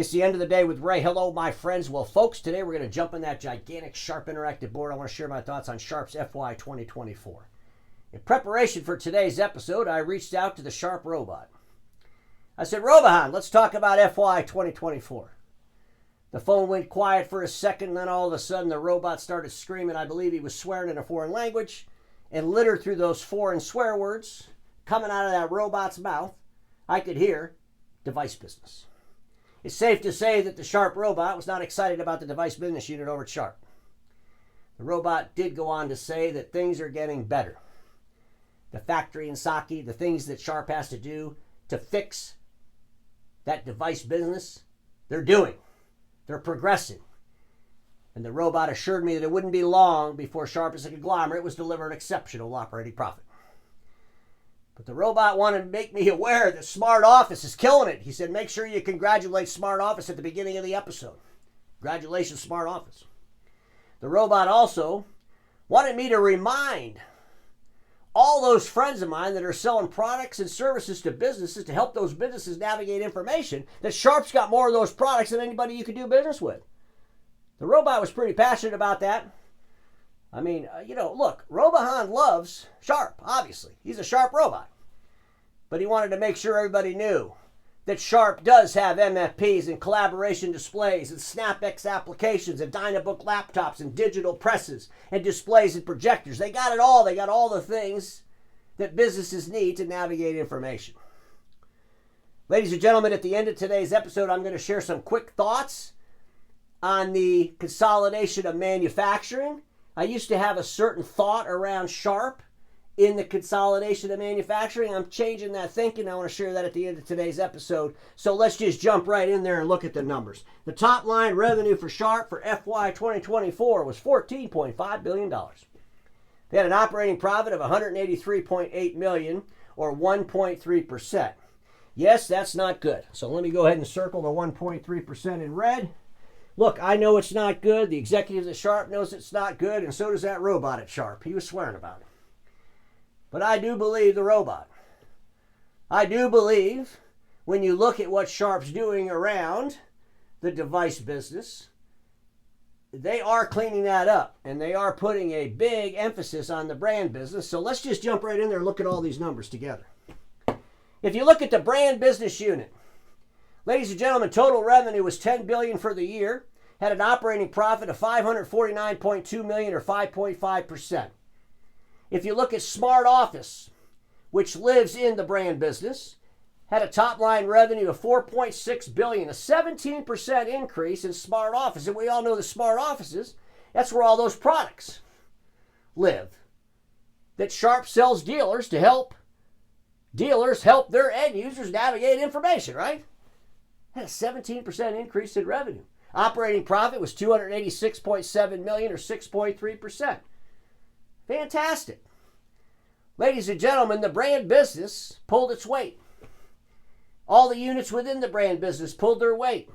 It's the end of the day with Ray. Hello, my friends. Well, folks, today we're going to jump in that gigantic Sharp interactive board. I want to share my thoughts on Sharp's FY24. In preparation for today's episode, I reached out to the Sharp robot. I said, Robohan, let's talk about FY2024. The phone went quiet for a second, and then all of a sudden the robot started screaming. I believe he was swearing in a foreign language, and littered through those foreign swear words coming out of that robot's mouth, I could hear device business. It's safe to say that the Sharp robot was not excited about the device business unit over at Sharp. The robot did go on to say that things are getting better. The factory in Saki, the things that Sharp has to do to fix that device business, they're doing. They're progressing. And the robot assured me that it wouldn't be long before Sharp as a conglomerate was delivering exceptional operating profit. But the robot wanted to make me aware that Smart Office is killing it. He said, make sure you congratulate Smart Office at the beginning of the episode. Congratulations, Smart Office. The robot also wanted me to remind all those friends of mine that are selling products and services to businesses to help those businesses navigate information that Sharp's got more of those products than anybody you could do business with. The robot was pretty passionate about that. I mean, look, Robohan loves Sharp, obviously. He's a Sharp robot. But he wanted to make sure everybody knew that Sharp does have MFPs and collaboration displays and SnapX applications and Dynabook laptops and digital presses and displays and projectors. They got it all. They got all the things that businesses need to navigate information. Ladies and gentlemen, at the end of today's episode, I'm going to share some quick thoughts on the consolidation of manufacturing. I used to have a certain thought around Sharp in the consolidation of manufacturing. I'm changing that thinking. I want to share that at the end of today's episode. So let's just jump right in there and look at the numbers. The top line revenue for Sharp for FY 2024 was $14.5 billion. They had an operating profit of $183.8 million, or 1.3%. Yes, that's not good. So let me go ahead and circle the 1.3% in red. Look, I know it's not good. The executives at Sharp knows it's not good, and so does that robot at Sharp. He was swearing about it. But I do believe the robot. I do believe when you look at what Sharp's doing around the device business, they are cleaning that up, and they are putting a big emphasis on the brand business. So let's just jump right in there and look at all these numbers together. If you look at the brand business unit, ladies and gentlemen, total revenue was $10 billion for the year, had an operating profit of $549.2 million, or 5.5%. If you look at Smart Office, which lives in the brand business, had a top line revenue of $4.6 billion, a 17% increase in Smart Office. And we all know the Smart Offices, that's where all those products live, that Sharp sells dealers to help dealers help their end users navigate information, right? Had a 17% increase in revenue. Operating profit was $286.7 million, or 6.3%. Fantastic. Ladies and gentlemen, the brand business pulled its weight. All the units within the brand business pulled their weight.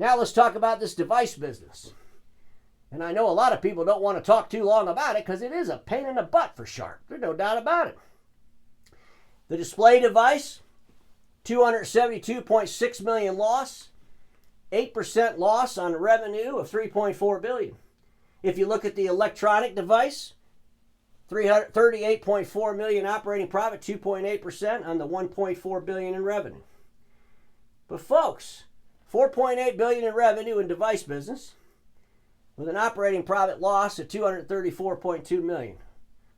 Now let's talk about this device business. And I know a lot of people don't want to talk too long about it because it is a pain in the butt for Sharp. There's no doubt about it. The display device, $272.6 million loss, 8% loss on revenue of $3.4 billion. If you look at the electronic device, $38.4 million operating profit, 2.8% on the $1.4 billion in revenue. But folks, $4.8 billion in revenue in device business with an operating profit loss of $234.2 million,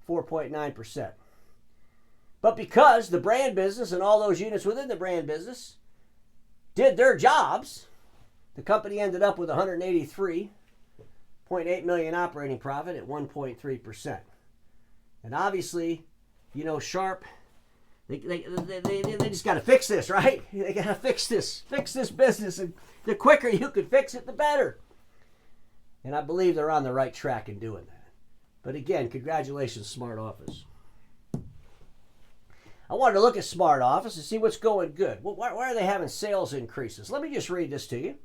4.9%. But because the brand business and all those units within the brand business did their jobs, the company ended up with $183.8 million operating profit at 1.3%. And obviously, Sharp, they just got to fix this, right? They got to fix this business, and the quicker you can fix it, the better. And I believe they're on the right track in doing that. But again, congratulations, Smart Office. I wanted to look at Smart Office and see what's going good. Why are they having sales increases? Let me just read this to you.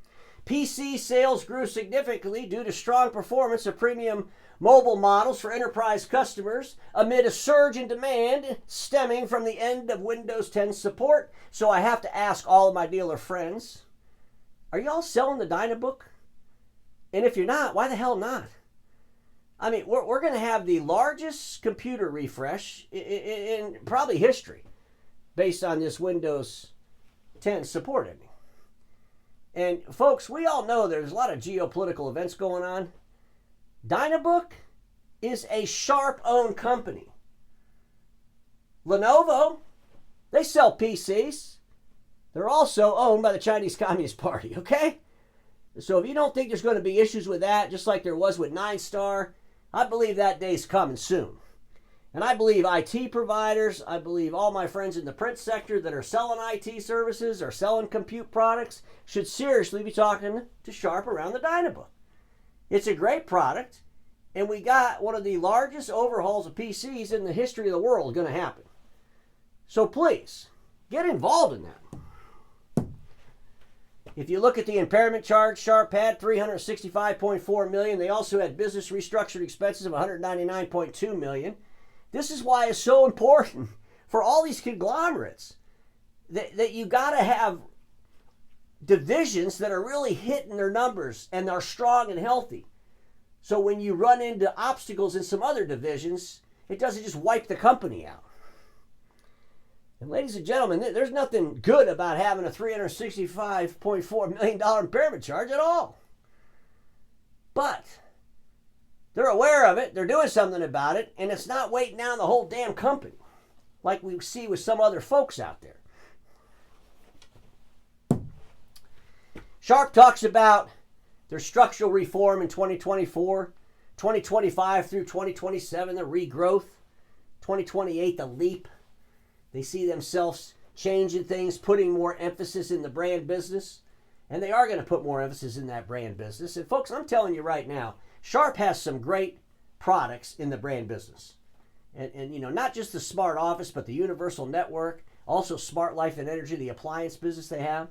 PC sales grew significantly due to strong performance of premium mobile models for enterprise customers amid a surge in demand stemming from the end of Windows 10 support. So I have to ask all of my dealer friends, Are y'all selling the Dynabook? And if you're not, why the hell not? I mean, we're going to have the largest computer refresh in probably history based on this Windows 10 support ending. And folks, we all know there's a lot of geopolitical events going on. Dynabook is a Sharp-owned company. Lenovo, they sell PCs. They're also owned by the Chinese Communist Party, okay? So if you don't think there's going to be issues with that, just like there was with 9-Star, I believe that day's coming soon. And I believe IT providers, I believe all my friends in the print sector that are selling IT services or selling compute products should seriously be talking to Sharp around the Dynabook. It's a great product, and we got one of the largest overhauls of PCs in the history of the world going to happen. So please, get involved in that. If you look at the impairment charge, Sharp had $365.4 million. They also had business restructuring expenses of $199.2 million. This is why it's so important for all these conglomerates that you got to have divisions that are really hitting their numbers and are strong and healthy. So when you run into obstacles in some other divisions, it doesn't just wipe the company out. And ladies and gentlemen, there's nothing good about having a $365.4 million impairment charge at all. But they're aware of it, they're doing something about it, and it's not weighting down the whole damn company like we see with some other folks out there. Sharp talks about their structural reform in 2024, 2025 through 2027, the regrowth, 2028, the leap. They see themselves changing things, putting more emphasis in the brand business, and they are going to put more emphasis in that brand business. And folks, I'm telling you right now, Sharp has some great products in the brand business. And you know, not just the smart office, but the universal network, also smart life and energy, the appliance business they have.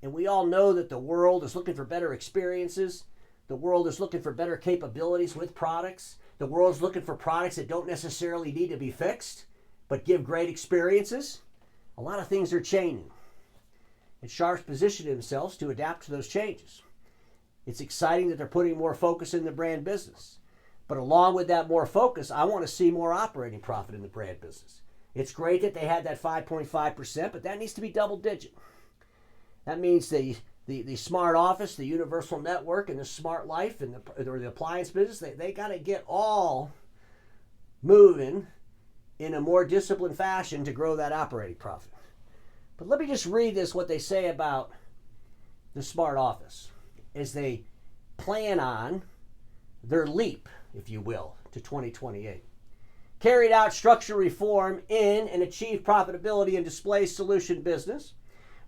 And we all know that the world is looking for better experiences. The world is looking for better capabilities with products. The world is looking for products that don't necessarily need to be fixed, but give great experiences. A lot of things are changing. And Sharp's positioned themselves to adapt to those changes. It's exciting that they're putting more focus in the brand business. But along with that more focus, I want to see more operating profit in the brand business. It's great that they had that 5.5%, but that needs to be double digit. That means the smart office, the universal network, and the smart life, and the appliance business, they got to get all moving in a more disciplined fashion to grow that operating profit. But let me just read this, what they say about the smart office as they plan on their leap, if you will, to 2028. Carried out structural reform in and achieved profitability in display solution business.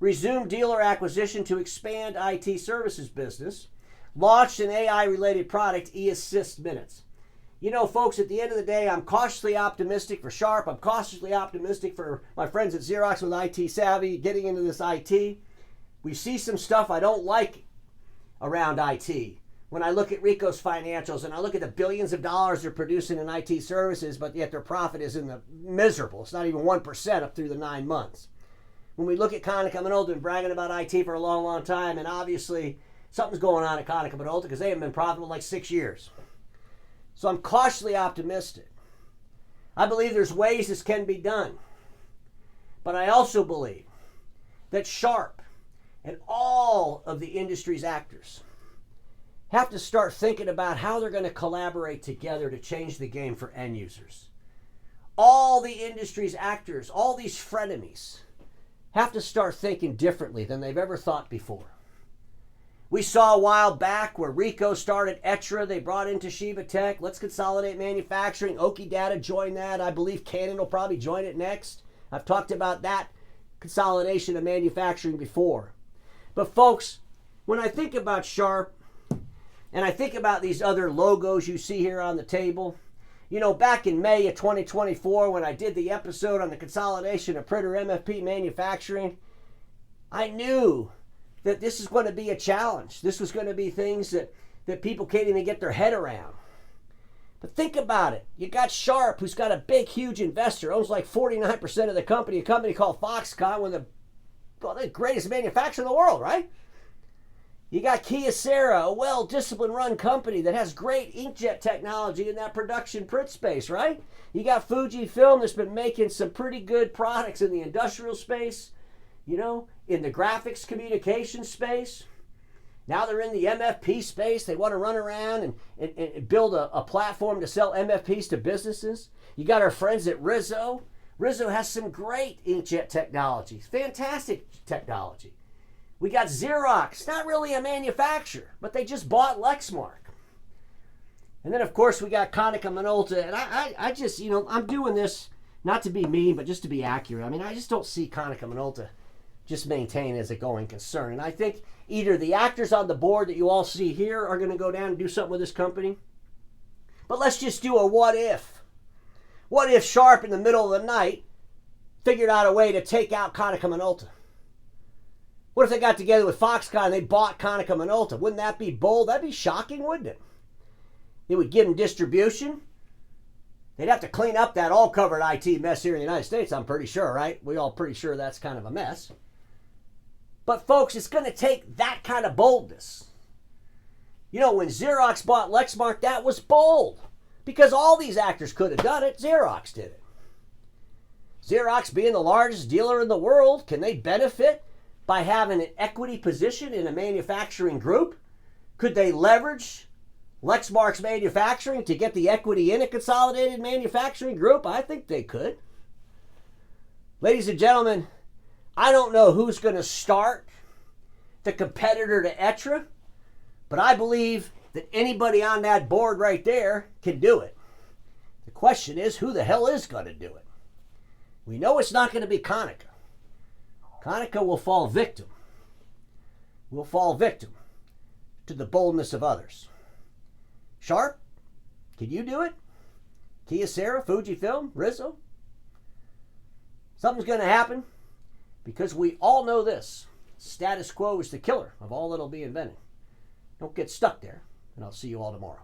Resumed dealer acquisition to expand IT services business. Launched an AI-related product, eAssist Minutes. You know, folks, at the end of the day, I'm cautiously optimistic for Sharp. I'm cautiously optimistic for my friends at Xerox with IT Savvy, getting into this IT. We see some stuff I don't like around IT. When I look at Ricoh's financials and I look at the billions of dollars they're producing in IT services, but yet their profit is in the miserable. It's not even 1% up through the 9 months. When we look at Konica Minolta and bragging about IT for a long, long time, and obviously something's going on at Konica Minolta because they haven't been profitable in like 6 years. So I'm cautiously optimistic. I believe there's ways this can be done. But I also believe that Sharp and all of the industry's actors have to start thinking about how they're going to collaborate together to change the game for end users. All the industry's actors, all these frenemies, have to start thinking differently than they've ever thought before. We saw a while back where Ricoh started Etra. They brought in Toshiba Tech. Let's consolidate manufacturing. Okidata joined that. I believe Canon will probably join it next. I've talked about that consolidation of manufacturing before. But folks, when I think about Sharp, and I think about these other logos you see here on the table, you know, back in May of 2024, when I did the episode on the consolidation of printer MFP manufacturing, I knew that this is going to be a challenge. This was going to be things that people can't even get their head around. But think about it. You got Sharp, who's got a big, huge investor, owns like 49% of the company, a company called Foxconn, one of the greatest manufacturers in the world, right? You got Kyocera, a well-disciplined run company that has great inkjet technology in that production print space, right? You got Fujifilm that's been making some pretty good products in the industrial space, in the graphics communication space. Now they're in the MFP space. They want to run around and build a platform to sell MFPs to businesses. You got our friends at Rizzo. Rizzo has some great inkjet technology, fantastic technology. We got Xerox, not really a manufacturer, but they just bought Lexmark. And then, of course, we got Konica Minolta. And I just, I'm doing this not to be mean, but just to be accurate. I mean, I just don't see Konica Minolta just maintain as a going concern. And I think either the actors on the board that you all see here are going to go down and do something with this company. But let's just do a what if. What if Sharp in the middle of the night figured out a way to take out Konica Minolta? What if they got together with Foxconn and they bought Konica Minolta? Wouldn't that be bold? That'd be shocking, wouldn't it? It would give them distribution. They'd have to clean up that all-covered IT mess here in the United States, I'm pretty sure, right? We all pretty sure that's kind of a mess. But folks, it's going to take that kind of boldness. When Xerox bought Lexmark, that was bold. Because all these actors could have done it. Xerox did it. Xerox being the largest dealer in the world, can they benefit by having an equity position in a manufacturing group? Could they leverage Lexmark's manufacturing to get the equity in a consolidated manufacturing group? I think they could. Ladies and gentlemen, I don't know who's going to start the competitor to Etra, but I believe that anybody on that board right there can do it. The question is, who the hell is going to do it? We know it's not going to be Konica. Konica will fall victim. Will fall victim to the boldness of others. Sharp, can you do it? Kyocera, Fujifilm, Rizzo? Something's going to happen because we all know this. Status quo is the killer of all that'll be invented. Don't get stuck there, and I'll see you all tomorrow.